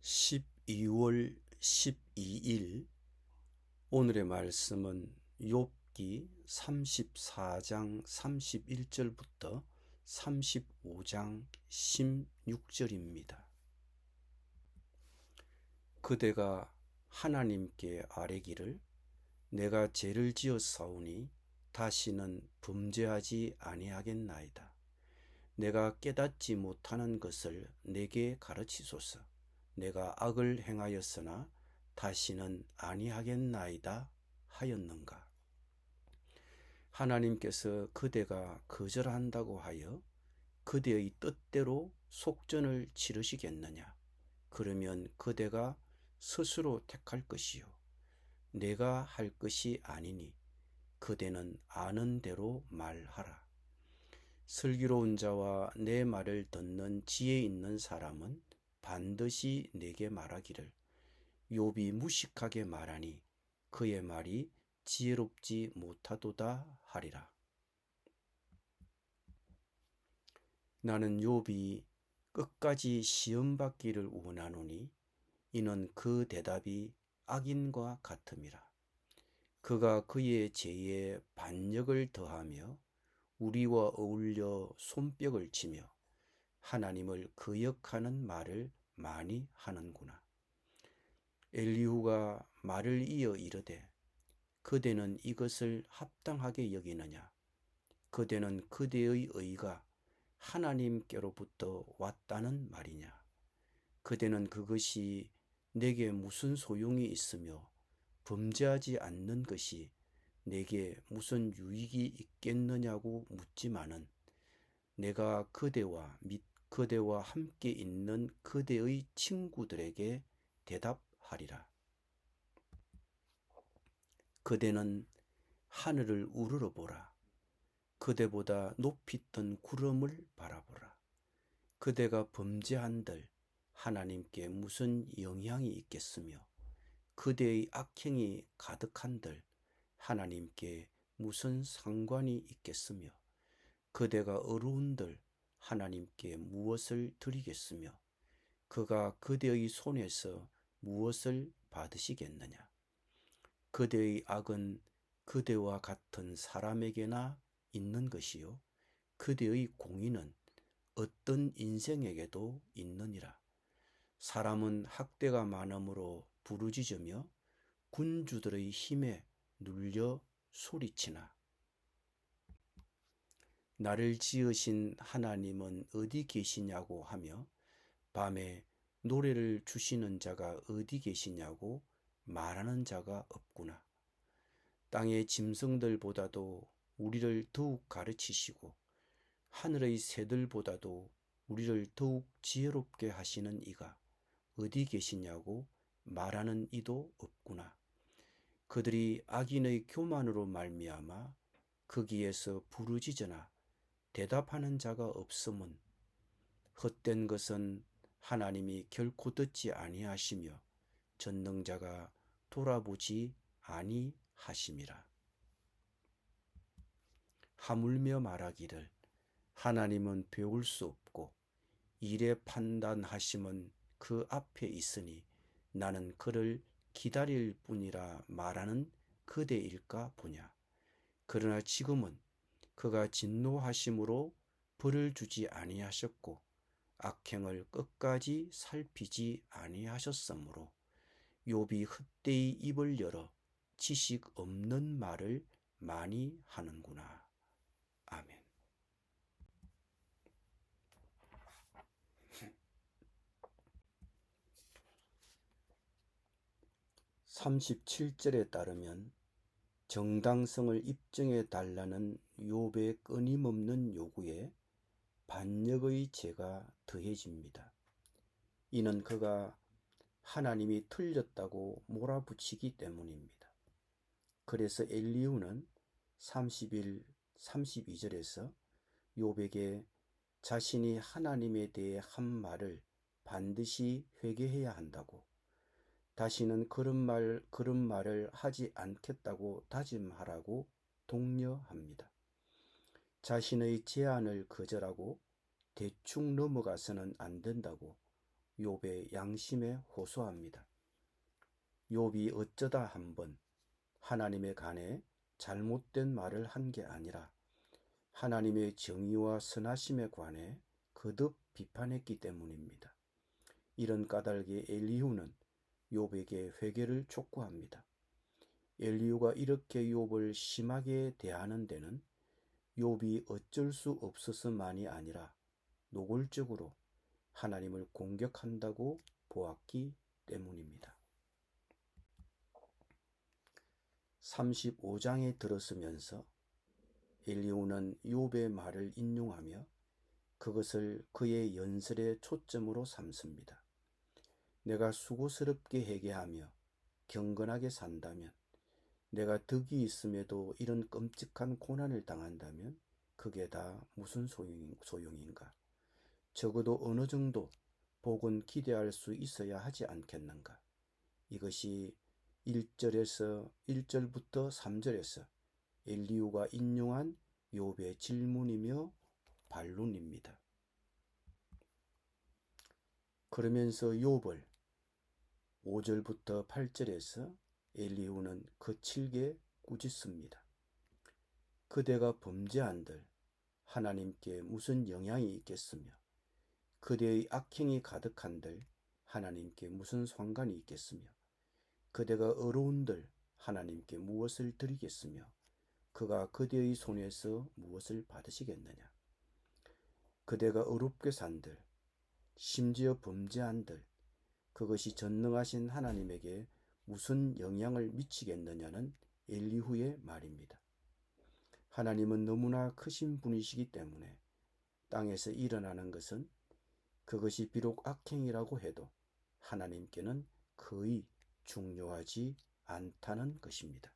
12월 12일 오늘의 말씀은 욥기 34장 31절부터 35장 16절입니다. 그대가 하나님께 아뢰기를 내가 죄를 지었사오니 다시는 범죄하지 아니하겠나이다. 내가 깨닫지 못하는 것을 내게 가르치소서. 내가 악을 행하였으나 다시는 아니하겠나이다 하였는가. 하나님께서 그대가 거절한다고 하여 그대의 뜻대로 속전을 치르시겠느냐. 그러면 그대가 스스로 택할 것이요 내가 할 것이 아니니 그대는 아는 대로 말하라. 슬기로운 자와 내 말을 듣는 지혜 있는 사람은 반드시 내게 말하기를 욥이 무식하게 말하니 그의 말이 지혜롭지 못하도다 하리라. 나는 욥이 끝까지 시험받기를 원하노니 이는 그 대답이 악인과 같음이라. 그가 그의 죄에 반역을 더하며 우리와 어울려 손뼉을 치며 하나님을 거역하는 말을 많이 하는구나. 엘리후가 말을 이어 이르되 그대는 이것을 합당하게 여기느냐. 그대는 그대의 의가 하나님께로부터 왔다는 말이냐. 그대는 그것이 내게 무슨 소용이 있으며 범죄하지 않는 것이 내게 무슨 유익이 있겠느냐고 묻지만은 내가 그대와 및 그대와 함께 있는 그대의 친구들에게 대답하리라. 그대는 하늘을 우러러보라. 그대보다 높이 뜬 구름을 바라보라. 그대가 범죄한들 하나님께 무슨 영향이 있겠으며 그대의 악행이 가득한들 하나님께 무슨 상관이 있겠으며 그대가 어려운들 하나님께 무엇을 드리겠으며 그가 그대의 손에서 무엇을 받으시겠느냐. 그대의 악은 그대와 같은 사람에게나 있는 것이요 그대의 공의는 어떤 인생에게도 있느니라. 사람은 학대가 많음으로 부르짖으며 군주들의 힘에 눌려 소리치나 나를 지으신 하나님은 어디 계시냐고 하며 밤에 노래를 주시는 자가 어디 계시냐고 말하는 자가 없구나. 땅의 짐승들보다도 우리를 더욱 가르치시고 하늘의 새들보다도 우리를 더욱 지혜롭게 하시는 이가 어디 계시냐고 말하는 이도 없구나. 그들이 악인의 교만으로 말미암아 거기에서 부르짖으나 대답하는 자가 없음은 헛된 것은 하나님이 결코 듣지 아니하시며 전능자가 돌아보지 아니하심이라. 하물며 말하기를 하나님은 배울 수 없고 일의 판단하심은 그 앞에 있으니 나는 그를 기다릴 뿐이라 말하는 그대일까 보냐. 그러나 지금은 그가 진노하심으로 벌을 주지 아니하셨고 악행을 끝까지 살피지 아니하셨으므로 욥이 헛되이 입을 열어 지식 없는 말을 많이 하는구나. 아멘. 37절에 따르면 정당성을 입증해 달라는 욥의 끊임없는 요구에 반역의 죄가 더해집니다. 이는 그가 하나님이 틀렸다고 몰아붙이기 때문입니다. 그래서 엘리후는 32절에서 욥에게 자신이 하나님에 대해 한 말을 반드시 회개해야 한다고, 다시는 그런 말을 하지 않겠다고 다짐하라고 독려합니다. 자신의 제안을 거절하고 대충 넘어가서는 안 된다고 욥의 양심에 호소합니다. 욥이 어쩌다 한번 하나님에 관해 잘못된 말을 한 게 아니라 하나님의 정의와 선하심에 관해 거듭 비판했기 때문입니다. 이런 까닭에 엘리후는 욥에게 회개를 촉구합니다. 엘리후가 이렇게 욥을 심하게 대하는 데는 욥이 어쩔 수 없어서만이 아니라 노골적으로 하나님을 공격한다고 보았기 때문입니다. 35장에 들어서면서 엘리후는 욥의 말을 인용하며 그것을 그의 연설의 초점으로 삼습니다. 내가 수고스럽게 회개하며 경건하게 산다면, 내가 덕이 있음에도 이런 끔찍한 고난을 당한다면 그게 다 무슨 소용인가? 적어도 어느 정도 복은 기대할 수 있어야 하지 않겠는가? 이것이 1절부터 3절에서 엘리후가 인용한 욥의 질문이며 반론입니다. 그러면서 욥을 5절부터 8절에서 엘리후는 거칠게 꾸짖습니다. 그대가 범죄한들 하나님께 무슨 영향이 있겠으며 그대의 악행이 가득한들 하나님께 무슨 상관이 있겠으며 그대가 어려운들 하나님께 무엇을 드리겠으며 그가 그대의 손에서 무엇을 받으시겠느냐. 그대가 어렵게 산들 심지어 범죄한들 그것이 전능하신 하나님에게 무슨 영향을 미치겠느냐는 엘리후의 말입니다. 하나님은 너무나 크신 분이시기 때문에 땅에서 일어나는 것은 그것이 비록 악행이라고 해도 하나님께는 거의 중요하지 않다는 것입니다.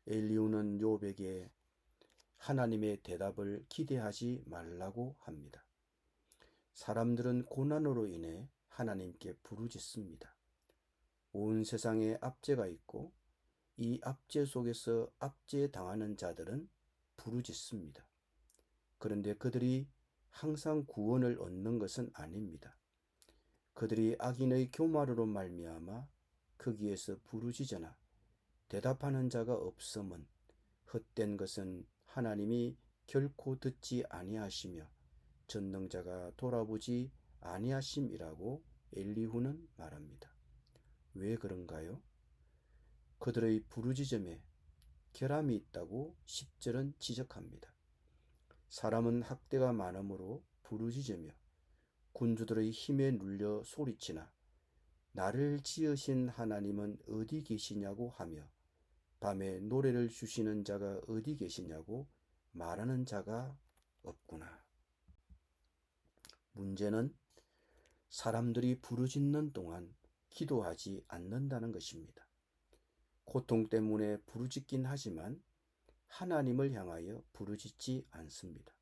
엘리후는 욥에게 하나님의 대답을 기대하지 말라고 합니다. 사람들은 고난으로 인해 하나님께 부르짖습니다. 온 세상에 압제가 있고 이 압제 속에서 압제당하는 자들은 부르짖습니다. 그런데 그들이 항상 구원을 얻는 것은 아닙니다. 그들이 악인의 교만으로 말미암아 거기에서 부르짖으나 대답하는 자가 없음은 헛된 것은 하나님이 결코 듣지 아니하시며 전능자가 돌아보지 아니하심이라고 엘리후는 말합니다. 왜 그런가요? 그들의 부르짖음에 결함이 있다고 10절은 지적합니다. 사람은 학대가 많으므로 부르짖으며 군주들의 힘에 눌려 소리치나 나를 지으신 하나님은 어디 계시냐고 하며 밤에 노래를 주시는 자가 어디 계시냐고 말하는 자가 없구나. 문제는 사람들이 부르짖는 동안 기도하지 않는다는 것입니다. 고통 때문에 부르짖긴 하지만 하나님을 향하여 부르짖지 않습니다.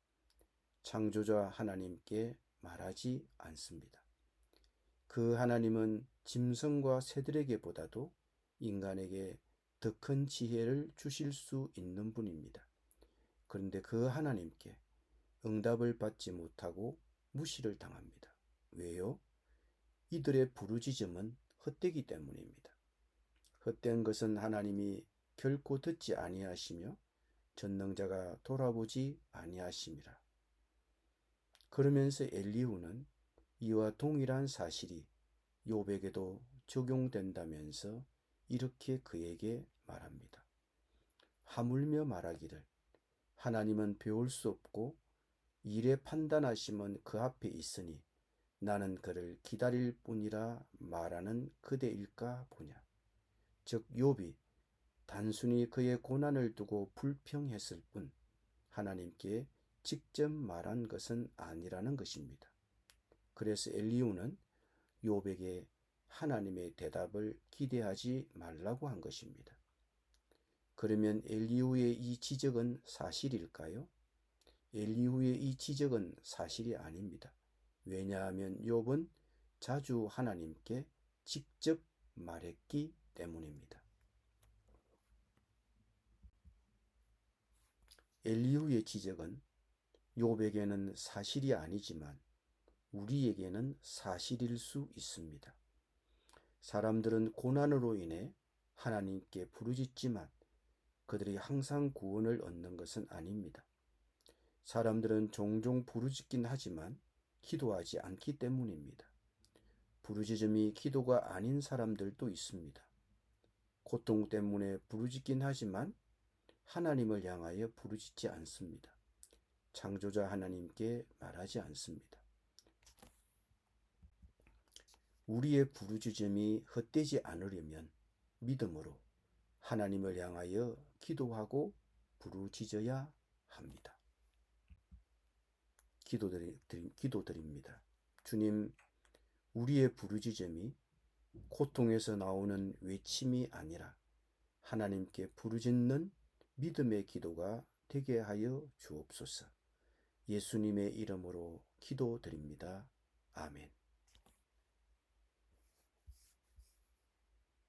창조자 하나님께 말하지 않습니다. 그 하나님은 짐승과 새들에게보다도 인간에게 더 큰 지혜를 주실 수 있는 분입니다. 그런데 그 하나님께 응답을 받지 못하고 무시를 당합니다. 왜요? 이들의 부르짖음은 헛되기 때문입니다. 헛된 것은 하나님이 결코 듣지 아니하시며 전능자가 돌아보지 아니하심이라. 그러면서 엘리후는 이와 동일한 사실이 욥에게도 적용된다면서 이렇게 그에게 말합니다. 하물며 말하기를 하나님은 배울 수 없고 일에 판단하심은 그 앞에 있으니 나는 그를 기다릴 뿐이라 말하는 그대일까 보냐. 즉 욥이 단순히 그의 고난을 두고 불평했을 뿐 하나님께 직접 말한 것은 아니라는 것입니다. 그래서 엘리후는 욥에게 하나님의 대답을 기대하지 말라고 한 것입니다. 그러면 엘리후의 이 지적은 사실일까요? 엘리후의 이 지적은 사실이 아닙니다. 왜냐하면 욥은 자주 하나님께 직접 말했기 때문입니다. 엘리후의 지적은 욥에게는 사실이 아니지만 우리에게는 사실일 수 있습니다. 사람들은 고난으로 인해 하나님께 부르짖지만 그들이 항상 구원을 얻는 것은 아닙니다. 사람들은 종종 부르짖긴 하지만 기도하지 않기 때문입니다. 부르짖음이 기도가 아닌 사람들도 있습니다. 고통 때문에 부르짖긴 하지만 하나님을 향하여 부르짖지 않습니다. 창조자 하나님께 말하지 않습니다. 우리의 부르짖음이 헛되지 않으려면 믿음으로 하나님을 향하여 기도하고 부르짖어야 합니다. 기도드립니다. 주님, 우리의 부르짖음이 고통에서 나오는 외침이 아니라 하나님께 부르짖는 믿음의 기도가 되게 하여 주옵소서. 예수님의 이름으로 기도드립니다. 아멘.